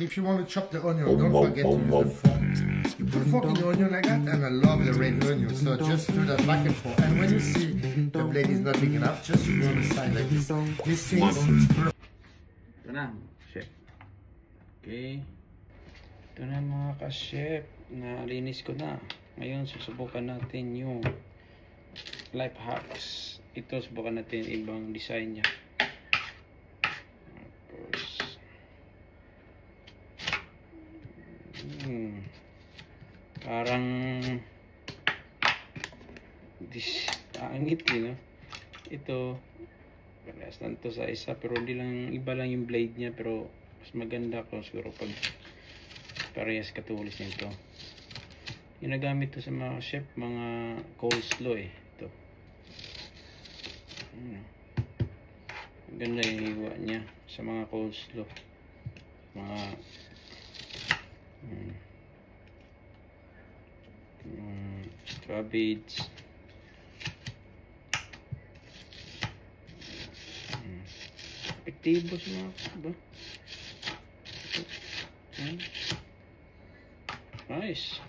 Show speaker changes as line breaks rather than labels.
if you want to chop the onion, don't forget to use the fork. You put fork in the onion like that, and I love the red onion, so just do that back and forth. And when you see the blade is not big enough, just go on the side like this. This thing is perfect.
Ito na, chef. Okay. Ito na mga ka-chef. Nalinis ko na. Ngayon, susubukan natin yung life hacks. Ito, subukan natin ibang design niya. Tapos, parang angit yun, no? Ito, parehas lang to sa isa, pero hindi lang, iba lang yung blade niya, pero mas maganda ko siguro pag parehas katulis nito. Ginagamit to sa mga chef, mga coleslaw eh. Ito. Ganda yung hiwa niya sa mga coleslaw. Mga cabbage. Epektibo sa mga ba? Nice.